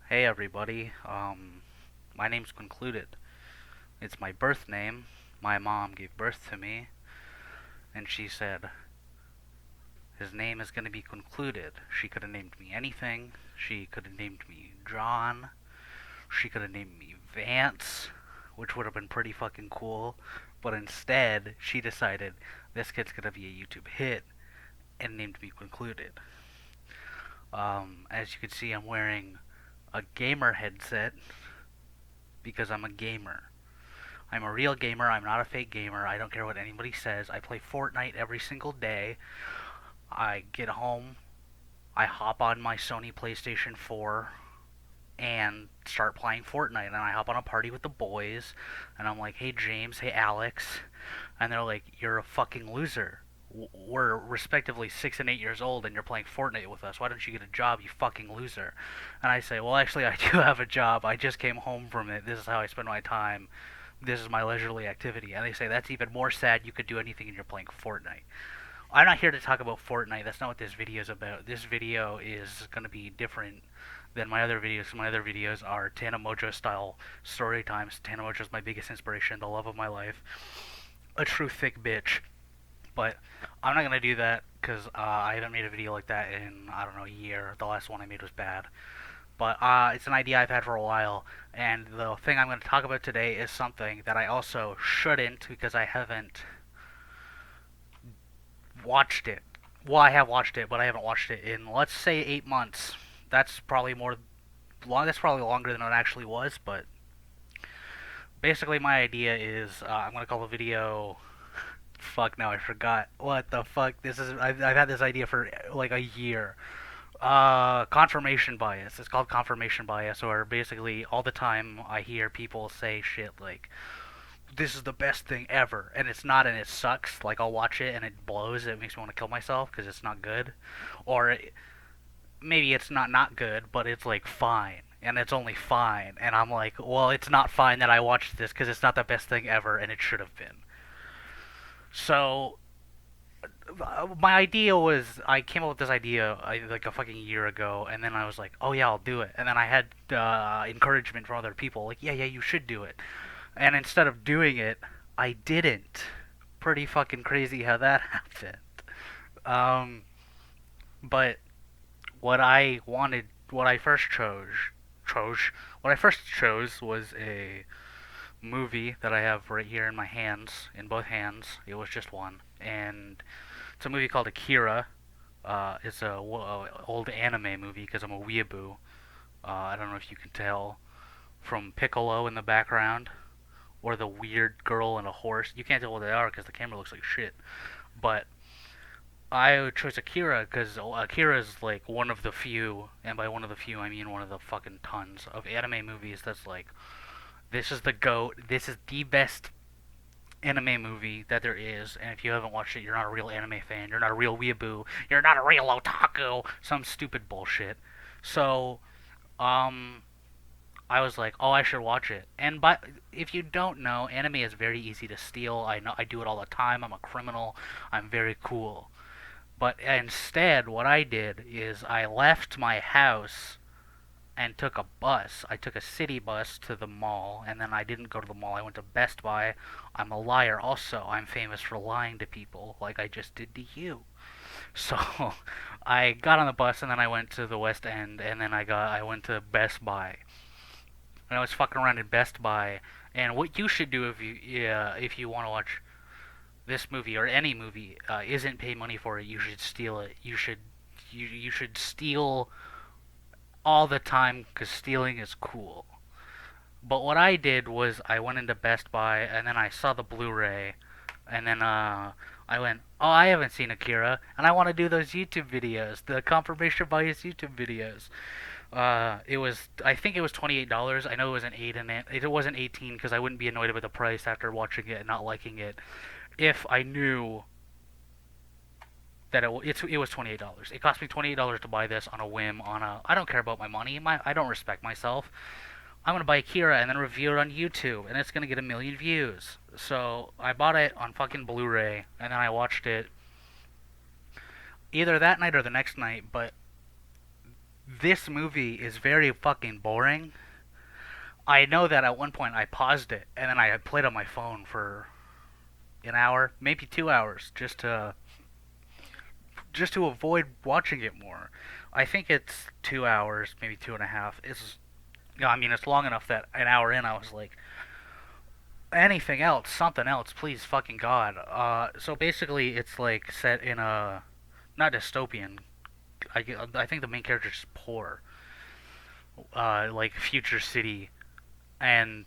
Hey everybody, my name's Concluded. It's my birth name. My mom gave birth to me, and she said, his name is gonna be Concluded. She could have named me anything. She could have named me John. She could have named me Vance, which would have been pretty fucking cool. But instead, she decided this kid's gonna be a YouTube hit and named me Concluded. As you can see, I'm wearing a gamer headset because I'm a gamer. I'm a real gamer. I'm not a fake gamer. I don't care what anybody says. I play Fortnite every single day. I get home, I hop on my Sony PlayStation 4 and start playing Fortnite. And I hop on a party with the boys, and I'm like, hey James, hey Alex. And they're like, you're a fucking loser. We're respectively 6 and 8 years old, and you're playing Fortnite with us. Why don't you get a job, you fucking loser? And I say, well, actually, I do have a job. I just came home from it. This is how I spend my time. This is my leisurely activity. And they say, that's even more sad. You could do anything and you're playing Fortnite. I'm not here to talk about Fortnite. That's not what this video is about. This video is going to be different than my other videos. My other videos are Tana Mojo style story times. Tana Mojo is my biggest inspiration, the love of my life, a true thick bitch. But I'm not going to do that because I haven't made a video like that in, I don't know, a year. The last one I made was bad. But it's an idea I've had for a while, and the thing I'm going to talk about today is something that I also shouldn't because I haven't watched it. Well, I have watched it, but I haven't watched it in, let's say, 8 months. That's probably more long. That's probably longer than it actually was. But basically, my idea is I'm going to call the video. Fuck, now I forgot. What the fuck? This is I've had this idea for like a year. Confirmation bias. It's called confirmation bias, or basically all the time I hear people say shit like, "This is the best thing ever," and it's not, and it sucks. Like I'll watch it and it blows. It makes me want to kill myself because it's not good, or maybe it's not good, but it's like fine, and it's only fine, and I'm like, well, it's not fine that I watched this because it's not the best thing ever, and it should have been. So my idea was I came up with this idea like a fucking year ago, and then I was like, oh yeah, I'll do it. And then I had encouragement from other people, like, yeah, you should do it. And instead of doing it, I didn't. Pretty fucking crazy how that happened. Um, but what I wanted, what I first chose, what I first chose was a movie that I have right here in my hands, in both hands. It was just one, and it's a movie called Akira. It's a old anime movie because I'm a weeaboo. I don't know if you can tell from Piccolo in the background or the weird girl and a horse. You can't tell what they are because the camera looks like shit. But I chose Akira because Akira is like one of the few, and by one of the few I mean one of the fucking tons of anime movies that's like, this is the GOAT. This is the best anime movie that there is, and if you haven't watched it, you're not a real anime fan. You're not a real weeaboo. You're not a real otaku. Some stupid bullshit. So, um, I was like, oh, I should watch it. And but if you don't know, anime is very easy to steal. I know I do it all the time. I'm a criminal. I'm very cool. But instead, what I did is I left my house and took a bus. I took a city bus to the mall, and then I didn't go to the mall. I went to Best Buy. I'm a liar also. I'm famous for lying to people like I just did to you. So I got on the bus and then I went to the West End and then I went to Best Buy. And I was fucking around in Best Buy. And what you should do if you want to watch this movie or any movie isn't pay money for it, you should steal it. You should steal all the time because stealing is cool. But what I did was I went into Best Buy and then I saw the Blu-ray, and then I went, oh, I haven't seen Akira, and I want to do those YouTube videos, the confirmation bias YouTube videos. It was, I think it was $28. I know it was an 8 in it. It wasn't 18 because I wouldn't be annoyed about the price after watching it and not liking it if I knew that it was $28. It cost me $28 to buy this on a whim. I don't care about my money. I don't respect myself. I'm gonna buy Akira and then review it on YouTube, and it's gonna get a million views. So I bought it on fucking Blu-ray, and then I watched it either that night or the next night. But this movie is very fucking boring. I know that at one point I paused it and then I played on my phone for an hour, maybe 2 hours, just to avoid watching it more. I think it's 2 hours, maybe two and a half. I mean, it's long enough that an hour in, I was like, anything else, something else, please, fucking God. So basically, it's like set in a not dystopian. I think the main character's just poor, like future city, and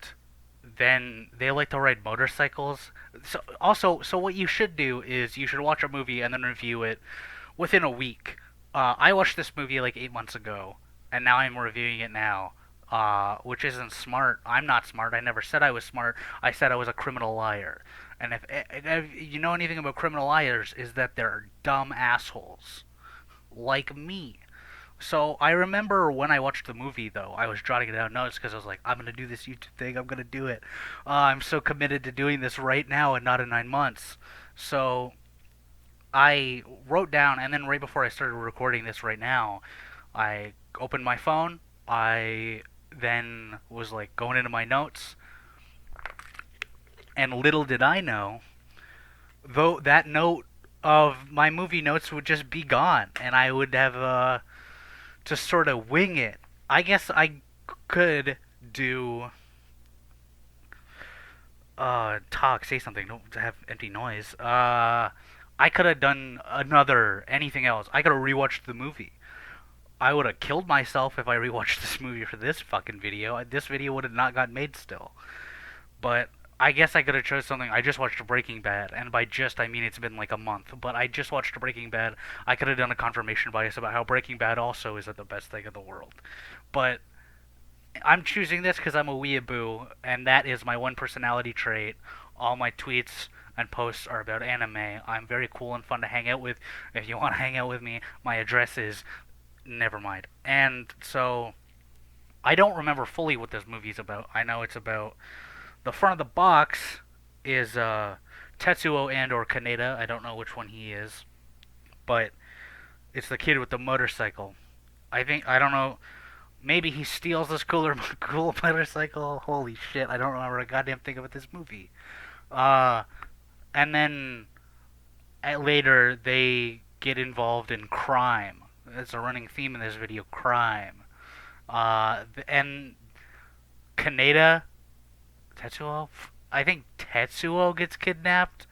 then they like to ride motorcycles. So what you should do is you should watch a movie and then review it within a week. I watched this movie like 8 months ago, and now I'm reviewing it now. Which isn't smart. I'm not smart. I never said I was smart. I said I was a criminal liar. And if you know anything about criminal liars, is that they're dumb assholes like me. So I remember when I watched the movie, though, I was jotting it down notes because I was like, I'm gonna do this YouTube thing. I'm gonna do it. I'm so committed to doing this right now and not in 9 months. So I wrote down, and then right before I started recording this right now, I opened my phone. I then was like going into my notes, and little did I know, though that note of my movie notes would just be gone, and I would have to sort of wing it. I guess I could do talk, say something, don't have empty noise. I could have done another anything else. I could have rewatched the movie. I would have killed myself if I rewatched this movie for this fucking video. This video would have not got made still. But I guess I could have chose something. I just watched Breaking Bad, and by just I mean it's been like a month. But I just watched Breaking Bad. I could have done a confirmation bias about how Breaking Bad also isn't the best thing in the world. But I'm choosing this because I'm a weeaboo, and that is my one personality trait. All my tweets and posts are about anime. I'm very cool and fun to hang out with. If you want to hang out with me, my address is never mind. And so I don't remember fully what this movie's about. I know it's about the front of the box is Tetsuo and or Kaneda. I don't know which one he is, but it's the kid with the motorcycle. I don't know. Maybe he steals this cool motorcycle. Holy shit! I don't remember a goddamn thing about this movie. Uh, and then later they get involved in crime. It's a running theme in this video: crime. And Kaneda, Tetsuo. I think Tetsuo gets kidnapped.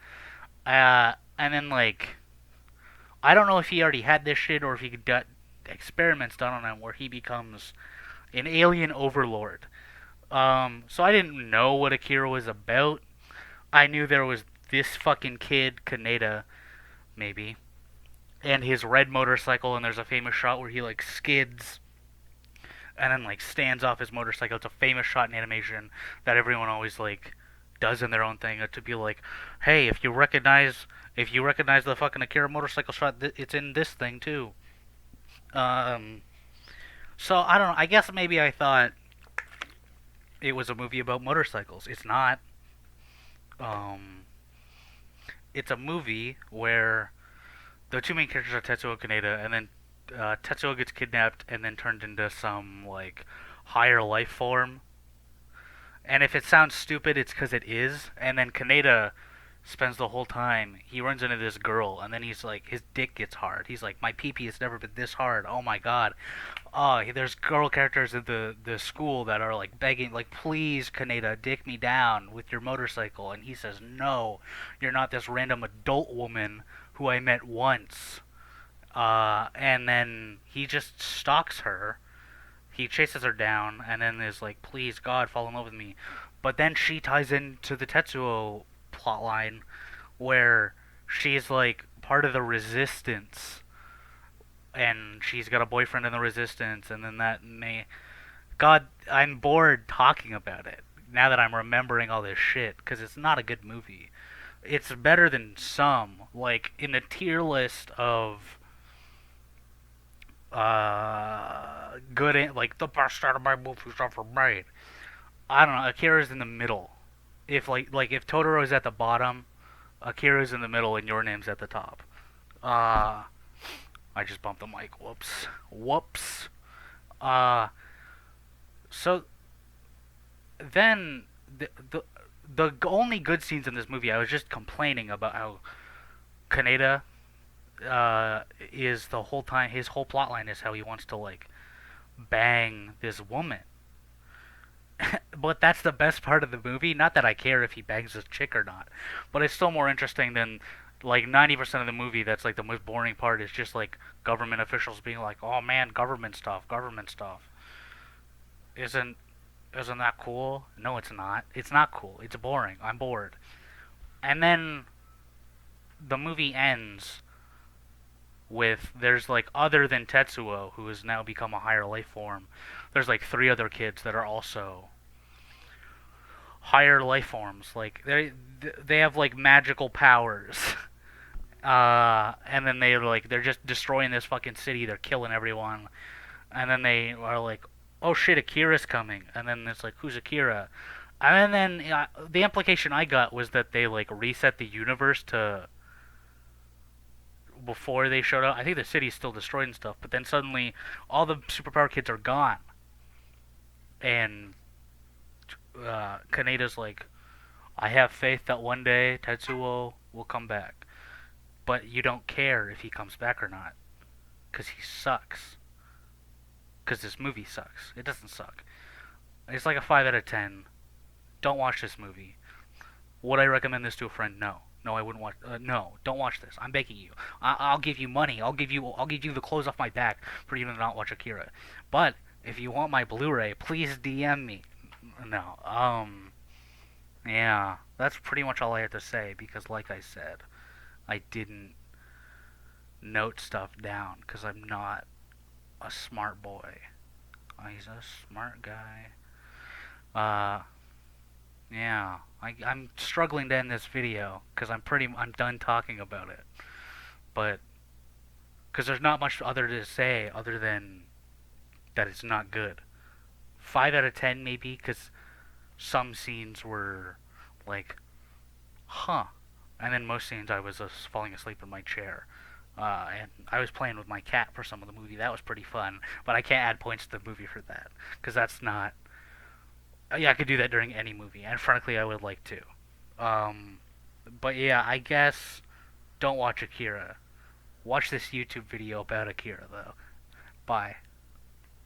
And then like I don't know if he already had this shit or if he got experiments done on him where he becomes an alien overlord. So I didn't know what Akira was about. I knew there was this fucking kid, Kaneda, maybe, and his red motorcycle, and there's a famous shot where he like skids and then like stands off his motorcycle. It's a famous shot in animation that everyone always like does in their own thing to be like, hey, if you recognize the fucking Akira motorcycle shot, it's in this thing too. Um, so I don't know. I guess maybe I thought it was a movie about motorcycles. It's not. Um, it's a movie where the two main characters are Tetsuo and Kaneda, and then Tetsuo gets kidnapped and then turned into some like higher life form. And if it sounds stupid, it's because it is. And then Kaneda spends the whole time he runs into this girl, and then he's like his dick gets hard. He's like, my pee pee has never been this hard. Oh my god. There's girl characters in the school that are like begging, like, please, Kaneda, dick me down with your motorcycle. And he says, no, you're not this random adult woman who I met once. And then he just stalks her. He chases her down, and then is like, please, God, fall in love with me. But then she ties into the Tetsuo plotline where she's like part of the resistance and she's got a boyfriend in the resistance, and then that may God, I'm bored talking about it now that I'm remembering all this shit because it's not a good movie. It's better than some, like in the tier list of good, like the best out of my movies ever made. I don't know. Akira's in the middle. If if Totoro's at the bottom, Akira's in the middle, and Your Name's at the top. I just bumped the mic. Whoops. Whoops. Uh, so then the only good scenes in this movie, I was just complaining about how Kaneda is the whole time his whole plot line is how he wants to like bang this woman. But that's the best part of the movie. Not that I care if he bangs this chick or not, but it's still more interesting than like 90% of the movie. That's like the most boring part is just like government officials being like, "Oh man, government stuff, government stuff." Isn't isn't that cool? No, it's not. It's not cool. It's boring. I'm bored. And then the movie ends with there's like other than Tetsuo, who has now become a higher life form. There's like three other kids that are also higher life forms. Like they have like magical powers. And then they're just destroying this fucking city. They're killing everyone. And then they are like, "Oh shit, Akira's coming." And then it's like, "Who's Akira?" And then the implication I got was that they like reset the universe to before they showed up. I think the city's still destroyed and stuff, but then suddenly all the superpower kids are gone, and Kaneda's like, "I have faith that one day Tetsuo will come back, but you don't care if he comes back or not, because he sucks. Because this movie sucks. It doesn't suck. It's like a 5 out of 10. Don't watch this movie. Would I recommend this to a friend? No. No, I wouldn't watch. No, don't watch this. I'm begging you. I'll give you money. I'll give you the clothes off my back for you to not watch Akira. But if you want my Blu-ray, please DM me. No. Yeah. That's pretty much all I had to say because, like I said, I didn't note stuff down because I'm not a smart boy. He's a smart guy. Uh, yeah. I'm struggling to end this video because I'm done talking about it. But because there's not much other to say other than that it's not good. 5 out of 10 maybe because some scenes were like, huh, and then most scenes I was just falling asleep in my chair. And I was playing with my cat for some of the movie. That was pretty fun, but I can't add points to the movie for that because that's not. Yeah, I could do that during any movie, and frankly, I would like to. Um, but yeah, I guess don't watch Akira. Watch this YouTube video about Akira though. Bye.